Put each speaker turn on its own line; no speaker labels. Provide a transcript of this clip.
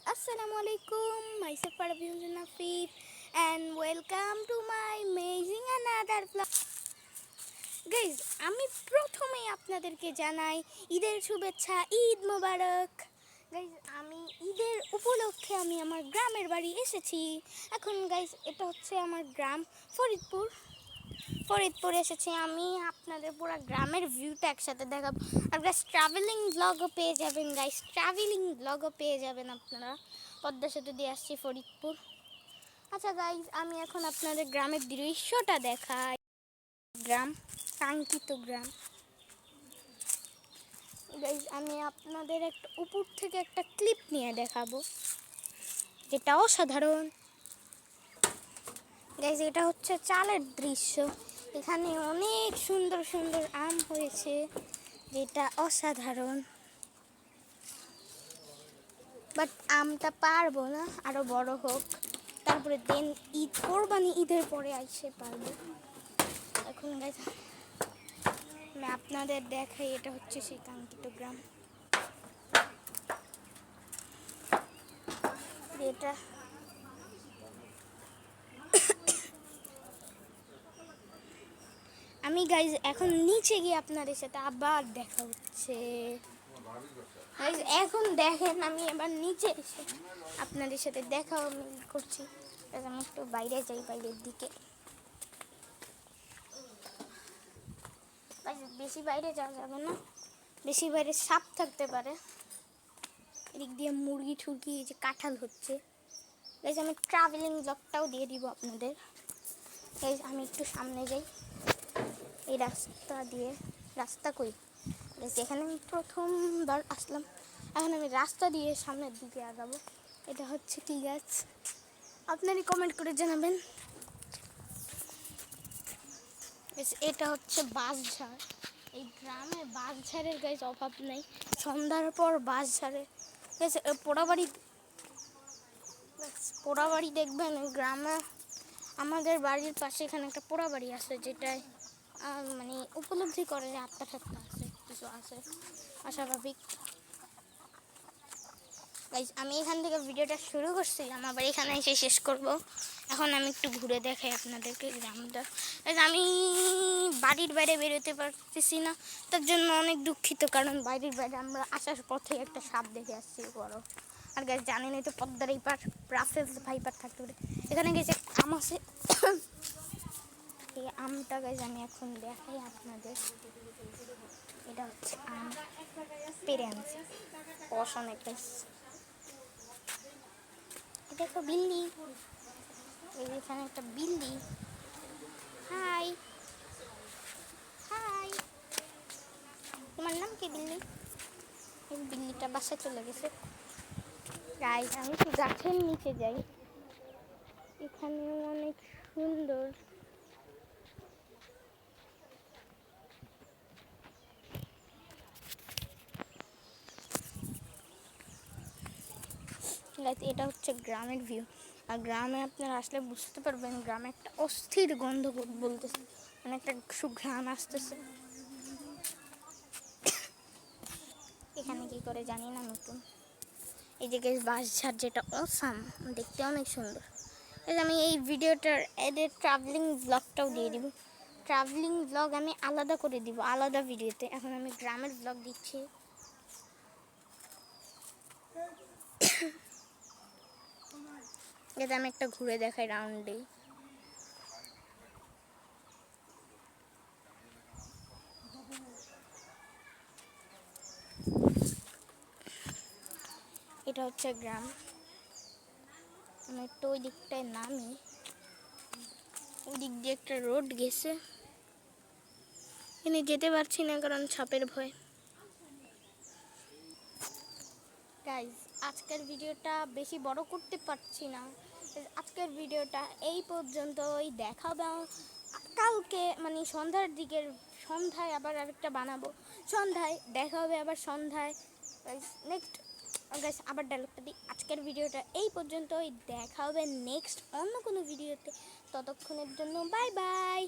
Assalamualaikum, myself Parveen Nafif and welcome to my amazing another vlog. Guys, আমি প্রথমেই আপনাদেরকে জানাই ঈদের শুভেচ্ছা, ঈদ মোবারক। গাইজ আমি ঈদের উপলক্ষে আমি আমার গ্রামের বাড়ি এসেছি। এখন গাইজ এটা হচ্ছে আমার গ্রাম ফরিদপুর এসেছি আমি। আপনাদের পুরো গ্রামের ভিউটা একসাথে দেখাবো। আর গাইজ ট্রাভেলিং ব্লগও পেয়ে যাবেন আপনারা। পদ্মা সেতু দিয়ে আসছি ফরিদপুর। আচ্ছা গাইজ, আমি এখন আপনাদের গ্রামের দৃশ্যটা দেখাই। গ্রাম, কাঙ্ক্ষিত গ্রাম। গাইজ আমি আপনাদের একটা উপর থেকে একটা ক্লিপ নিয়ে দেখাবো, যেটা অসাধারণ। গাইজ এটা হচ্ছে চালের দৃশ্য। এখানে অনেক সুন্দর সুন্দর আম হয়েছে, যেটা অসাধারণ। বাট আমটা পারবো না, আরো বড় হোক, তারপরে দেন কোরবানি ঈদের পরে আইসে পারবো। এখন গাইজ আমি আপনাদের দেখাই, এটা হচ্ছে সেই কাঙ্ক্ষিত গ্রাম। এটা আমি গাইজ এখন নিচে গিয়ে আপনাদের সাথে আবার দেখা হচ্ছে। গাইজ এখন দেখেন, আমি এবার নিচে এসে আপনাদের সাথে দেখা করছি। আমি একটু বাইরে যাই, বাইরের দিকে। বেশি বাইরে যাওয়া যাবে না, বেশি বাইরে সাপ থাকতে পারে। এদিক দিয়ে মুরগি ঠুরগি, যে কাঁঠাল হচ্ছে। গাইজ আমি ট্রাভেলিং ব্লগটাও দিয়ে দিব আপনাদের। গাইজ আমি একটু সামনে যাই, এই রাস্তা কই এখানে আমি প্রথমবার আসলাম। এখন আমি রাস্তা দিয়ে সামনের দিকে আগাবো। এটা হচ্ছে কি গাছ, আপনারই কমেন্ট করে জানাবেন। এটা হচ্ছে বাঁশঝাড়। এই গ্রামে বাঁশঝাড়ের গাছ অভাব নেই। সন্ধ্যার পর বাঁশঝাড়ে পোড়াবাড়ি দেখবেন। ওই গ্রামে আমাদের বাড়ির পাশে এখানে একটা পোড়াবাড়ি আছে, যেটায় মানে উপলব্ধি করে যে আত্মা ঠাত্মা আছে, কিছু আছে অস্বাভাবিক। গাইজ আমি এখান থেকে ভিডিওটা শুরু করছিলাম, আবার এখানে এসে শেষ করব। এখন আমি একটু ঘুরে দেখাই আপনাদেরকে গ্রামটা। আমি বাড়ির বাইরে বেরোতে পারতেছি না, তার জন্য অনেক দুঃখিত। কারণ বাড়ির বাইরে আমরা আসার পথে একটা সাপ দেখে আসছি বড়। আর গাইজ জানেনই তো, পদ্মার এই পার রাফেল ভাইপার থাকতে পারে। এখানে গেছে আম আছে, এই আমটা গাইজ আমি এখন দেখাই আপনাদের। এটা হচ্ছে আম, পেরে আনছি, অনেক গাইজ। এটা একটা বিল্লি, এখানে একটা বিল্লি। হাই হাই, তোমার নাম কি বিল্লি? এই বিল্লিটা বাসায় চলে গেছে। গাইজ আমি একটু গাছের নিচে যাই, এখানে অনেক সুন্দর। এটা হচ্ছে গ্রামের ভিউ। আর গ্রামে আপনারা আসলে বুঝতে পারবেন, গ্রামে একটা অস্থির গন্ধ বলতেছে, মানে একটা সুঘ্রাণ আসতেছে। এখানে কি করে জানি না, নতুন এই যে বাঁশঝাড়, যেটা অসাম, দেখতে অনেক সুন্দর। আমি এই ভিডিওটার এদের ট্রাভেলিং ব্লগটাও দিয়ে দিব। ট্রাভেলিং ব্লগ আমি আলাদা করে দিব, আলাদা ভিডিওতে। এখন আমি গ্রামের ব্লগ দিচ্ছি। এটা আমি একটা ঘুরে দেখাই রাউন্ডে। এটা হচ্ছে গ্রাম। আমি একটু ওই দিকটায় নামি, ওই দিক দিয়ে একটা রোড গেছে, এখানে যেতে পারছি না কারণ সাপের ভয়। গাইজ আজকের ভিডিওটা বেশি বড় করতে পারছি না। আজকের ভিডিওটা এই পর্যন্তই। দেখা দাও কালকে, মানে সন্ধ্যায় আবার আরেকটা বানাবো। সন্ধ্যায় দেখা হবে, আবার সন্ধ্যায়। নেক্সট গাইজ আবার ডায়লগটা দিই, আজকের ভিডিওটা এই পর্যন্তই। দেখা হবে নেক্সট অন্য কোনো ভিডিওতে। ততক্ষণের জন্য বাই বাই।